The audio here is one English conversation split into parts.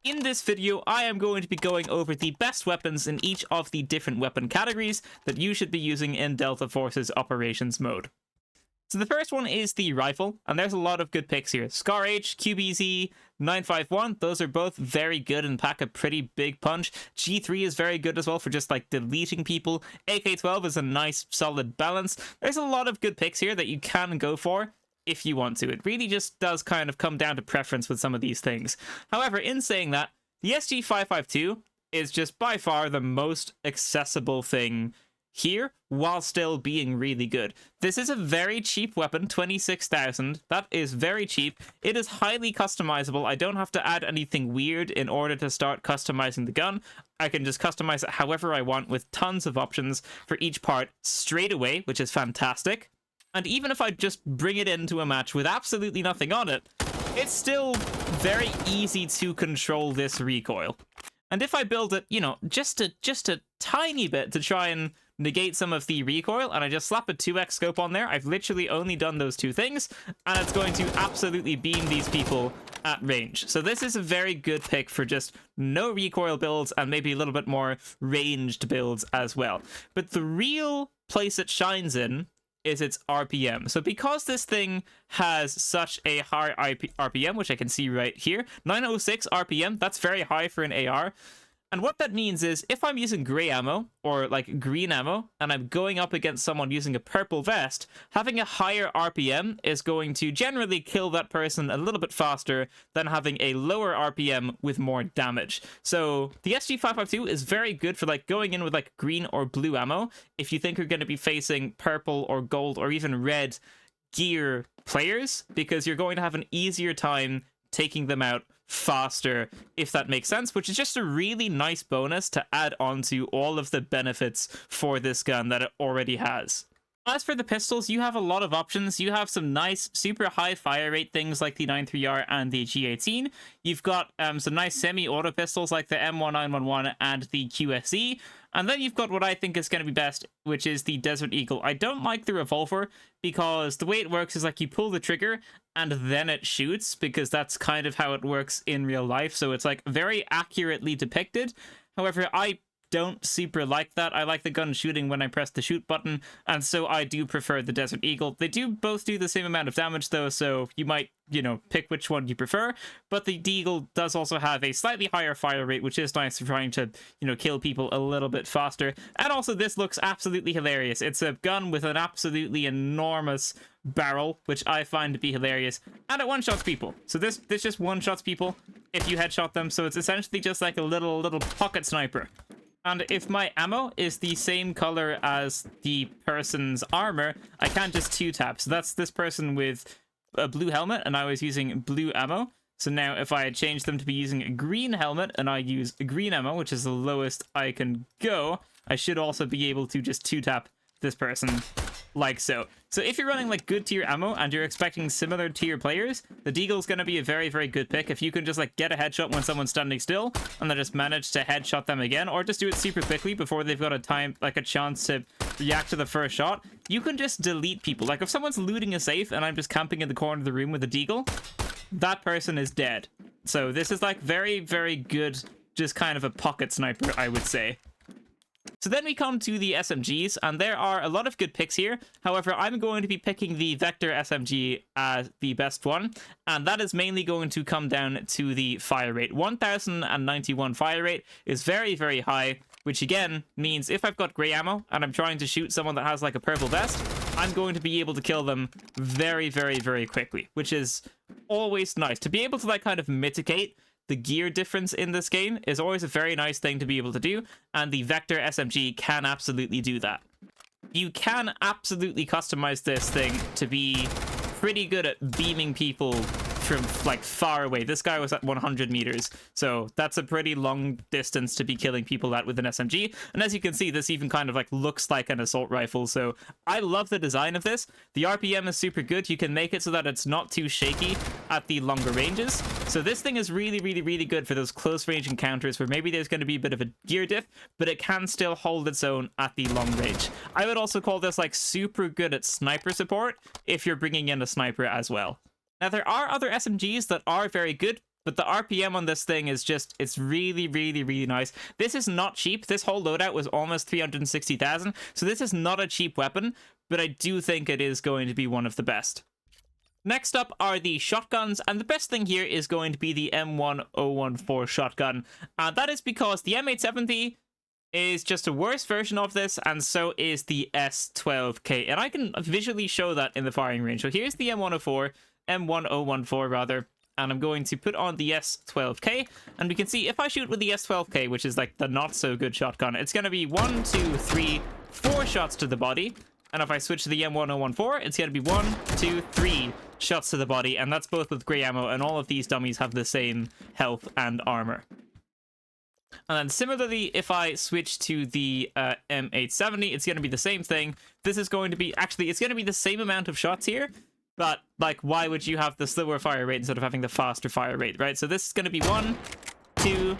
In this video, I am going to be going over the best weapons in each of the different weapon categories that you should be using in Delta Force's operations mode. So the first one is the rifle, and there's a lot of good picks here. Scar H, QBZ, 951, those are both very good and pack a pretty big punch. G3 is very good as well for just like deleting people. AK-12 is a nice solid balance. There's a lot of good picks here that you can go for if you want to. It really just does kind of come down to preference with some of these things. However, in saying that, the SG552 is just by far the most accessible thing here, while still being really good. This is a very cheap weapon, 26,000. That is very cheap. It is highly customizable. I don't have to add anything weird in order to start customizing the gun. I can just customize it however I want with tons of options for each part straight away, which is fantastic. And even if I just bring it into a match with absolutely nothing on it, it's still very easy to control this recoil. And if I build it, you know, just a tiny bit to try and negate some of the recoil, and I just slap a 2x scope on there, I've literally only done those two things, and it's going to absolutely beam these people at range. So this is a very good pick for just no recoil builds and maybe a little bit more ranged builds as well. But the real place it shines in is its RPM. So because this thing has such a high RPM, which I can see right here, 906 RPM, that's very high for an AR. And what that means is if I'm using gray ammo or like green ammo and I'm going up against someone using a purple vest, having a higher RPM is going to generally kill that person a little bit faster than having a lower RPM with more damage. So the SG552 is very good for like going in with like green or blue ammo if you think you're going to be facing purple or gold or even red gear players, because you're going to have an easier time taking them out faster, if that makes sense, which is just a really nice bonus to add on to all of the benefits for this gun that it already has. As for the pistols, you have a lot of options. You have some nice, super high fire rate things like the 93R and the G18. You've got some nice semi-auto pistols like the M1911 and the QSE. And then you've got what I think is going to be best, which is the Desert Eagle. I don't like the revolver because the way it works is like you pull the trigger and then it shoots, because that's kind of how it works in real life. So it's like very accurately depicted. However, I don't super like that. I like the gun shooting when I press the shoot button, and so I do prefer the Desert Eagle. They do both do the same amount of damage though, so you might, you know, pick which one you prefer, but the Deagle does also have a slightly higher fire rate, which is nice for trying to, you know, kill people a little bit faster. And also this looks absolutely hilarious. It's a gun with an absolutely enormous barrel, which I find to be hilarious, and it one-shots people. So this just one-shots people if you headshot them, so it's essentially just like a little pocket sniper. And if my ammo is the same color as the person's armor, I can't just 2-tap. So that's this person with a blue helmet, and I was using blue ammo. So now if I had changed them to be using a green helmet, and I use green ammo, which is the lowest I can go, I should also be able to just 2-tap this person like so. So if you're running like good tier ammo and you're expecting similar tier players, the Deagle's going to be a very, very good pick. If you can just like get a headshot when someone's standing still and then just manage to headshot them again, or just do it super quickly before they've got a chance to react to the first shot, you can just delete people. Like if someone's looting a safe and I'm just camping in the corner of the room with a Deagle, that person is dead. So this is like very, very good, just kind of a pocket sniper, I would say. So then we come to the SMGs, and there are a lot of good picks here. However, I'm going to be picking the Vector SMG as the best one, and that is mainly going to come down to the fire rate. 1091 fire rate is very, very high, which again means if I've got gray ammo and I'm trying to shoot someone that has like a purple vest, I'm going to be able to kill them very, very, very quickly, which is always nice. To be able to like kind of mitigate the gear difference in this game is always a very nice thing to be able to do, and the Vector SMG can absolutely do that. You can absolutely customize this thing to be pretty good at beaming people from like far away. This guy was at 100 meters, so that's a pretty long distance to be killing people at with an SMG. And as you can see, this even kind of like looks like an assault rifle, so I love the design of this. The RPM is super good. You can make it so that it's not too shaky at the longer ranges, so this thing is really, really, really good for those close range encounters where maybe there's going to be a bit of a gear diff, but it can still hold its own at the long range. I would also call this like super good at sniper support if you're bringing in a sniper as well. Now, there are other SMGs that are very good, but the RPM on this thing is just, it's really, really, really nice. This is not cheap. This whole loadout was almost 360,000, so this is not a cheap weapon, but I do think it is going to be one of the best. Next up are the shotguns, and the best thing here is going to be the M1014 shotgun. That is because the M870 is just a worse version of this, and so is the S12K. And I can visually show that in the firing range. So here's the M1014 rather, and I'm going to put on the S12K, and we can see if I shoot with the S12K, which is like the not so good shotgun, it's going to be 1, 2, 3, 4 shots to the body. And if I switch to the M1014, it's going to be 1, 2, 3 shots to the body, and that's both with grey ammo, and all of these dummies have the same health and armor. And then similarly, if I switch to the M870, it's going to be the same thing. This is going to be, actually, it's going to be the same amount of shots here, but, like, why would you have the slower fire rate instead of having the faster fire rate, right? So this is going to be 1, 2,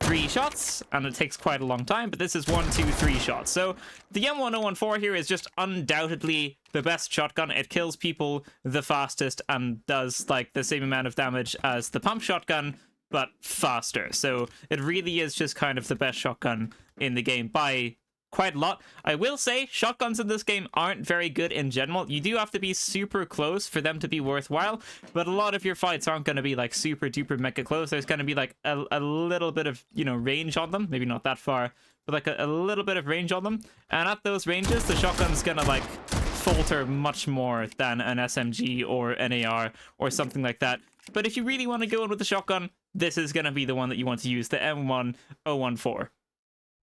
3 shots, and it takes quite a long time, but this is 1, 2, 3 shots. So the M1014 here is just undoubtedly the best shotgun. It kills people the fastest and does like the same amount of damage as the pump shotgun, but faster. So it really is just kind of the best shotgun in the game by quite a lot. I will say shotguns in this game aren't very good in general. You do have to be super close for them to be worthwhile, but a lot of your fights aren't going to be like super duper mega close. There's going to be like a little bit of, you know, range on them, maybe not that far, but like a little bit of range on them, and at those ranges the shotgun's gonna like falter much more than an SMG or an AR or something like that. But if you really want to go in with the shotgun, this is going to be the one that you want to use, the M1014.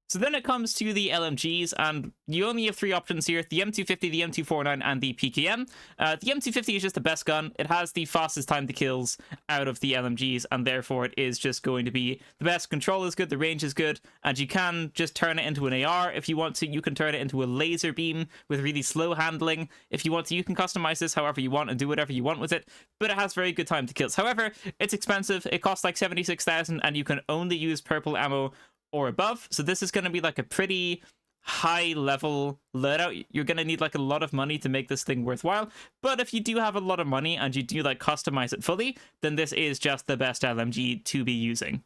So then it comes to the LMGs, and you only have 3 options here: the M250, the M249, and the PKM. The M250 is just the best gun. It has the fastest time to kills out of the LMGs, and therefore it is just going to be the best. Control is good, the range is good, and you can just turn it into an AR if you want to. You can turn it into a laser beam with really slow handling. If you want to, you can customize this however you want and do whatever you want with it, but it has very good time to kills. However, it's expensive. It costs like 76,000, and you can only use purple ammo or above, so this is going to be like a pretty high level loadout. You're going to need like a lot of money to make this thing worthwhile, but if you do have a lot of money and you do like customize it fully, then this is just the best LMG to be using.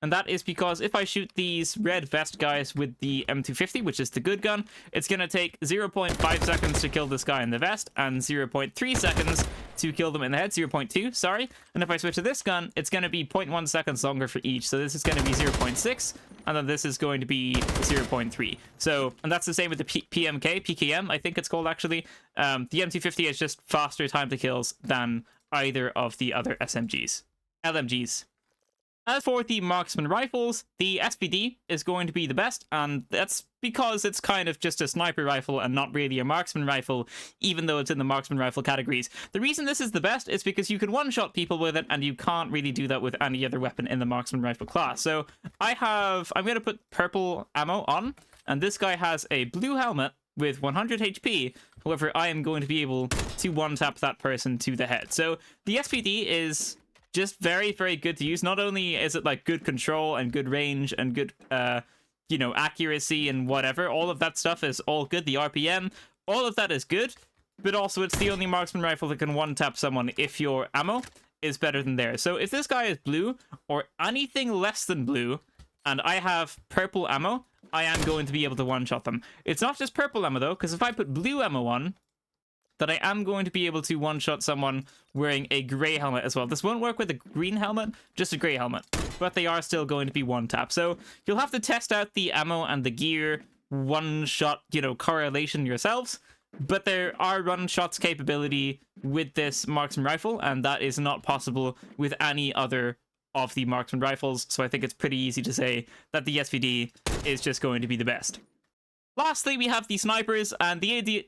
And that is because if I shoot these red vest guys with the M250, which is the good gun, it's going to take 0.5 seconds to kill this guy in the vest, and 0.3 seconds to kill them in the head, 0.2, sorry. And if I switch to this gun, it's going to be 0.1 seconds longer for each. So this is going to be 0.6, and then this is going to be 0.3. So, and that's the same with the PKM, I think it's called actually. The M250 is just faster time to kills than either of the other LMGs. As for the Marksman rifles, the SPD is going to be the best, and that's because it's kind of just a sniper rifle and not really a marksman rifle, even though it's in the marksman rifle categories. The reason this is the best is because you can one-shot people with it, and you can't really do that with any other weapon in the marksman rifle class. So I'm going to put purple ammo on, and this guy has a blue helmet with 100 HP. However, I am going to be able to one-tap that person to the head. So the SPD is just very, very good to use. Not only is it like good control and good range and good, you know, accuracy and whatever, all of that stuff is all good. The RPM, all of that is good, but also it's the only marksman rifle that can one-tap someone if your ammo is better than theirs. So if this guy is blue or anything less than blue, and I have purple ammo, I am going to be able to one-shot them. It's not just purple ammo though, because if I put blue ammo on, that I am going to be able to one-shot someone wearing a grey helmet as well. This won't work with a green helmet, just a grey helmet, but they are still going to be one-tap. So you'll have to test out the ammo and the gear one-shot, you know, correlation yourselves, but there are run-shots capability with this marksman rifle, and that is not possible with any other of the marksman rifles, so I think it's pretty easy to say that the SPD is just going to be the best. Lastly, we have the snipers, and the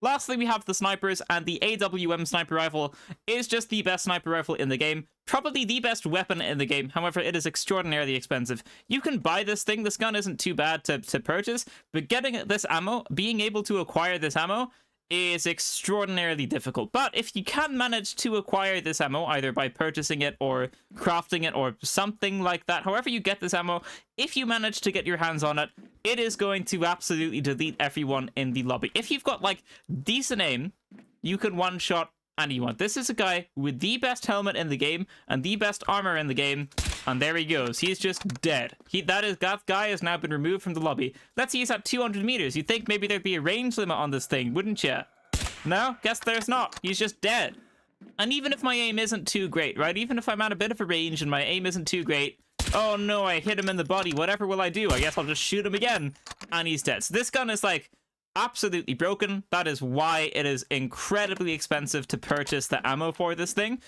AWM sniper rifle is just the best sniper rifle in the game. Probably the best weapon in the game. However, it is extraordinarily expensive. You can buy this thing. This gun isn't too bad to purchase, but getting this ammo, being able to acquire this ammo, is extraordinarily difficult. But if you can manage to acquire this ammo, either by purchasing it or crafting it or something like that, however you get this ammo, if you manage to get your hands on it, it is going to absolutely delete everyone in the lobby. If you've got like decent aim, you can one-shot anyone. This is a guy with the best helmet in the game and the best armor in the game. And there he goes. He's just dead. That guy has now been removed from the lobby. Let's say he's at 200 meters. You'd think maybe there'd be a range limit on this thing, wouldn't you? No, guess there's not. He's just dead. And even if my aim isn't too great, right? Even if I'm at a bit of a range and my aim isn't too great, oh no, I hit him in the body. Whatever will I do? I guess I'll just shoot him again. And he's dead. So this gun is like absolutely broken. That is why it is incredibly expensive to purchase the ammo for this thing.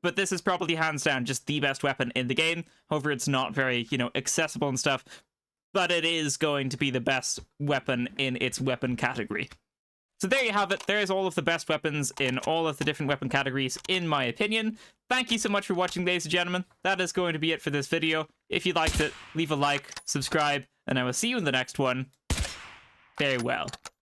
But this is probably hands down just the best weapon in the game. However, it's not very, accessible and stuff. But it is going to be the best weapon in its weapon category. So there you have it. There's all of the best weapons in all of the different weapon categories, in my opinion. Thank you so much for watching, ladies and gentlemen. That is going to be it for this video. If you liked it, leave a like, subscribe, and I will see you in the next one. Very well.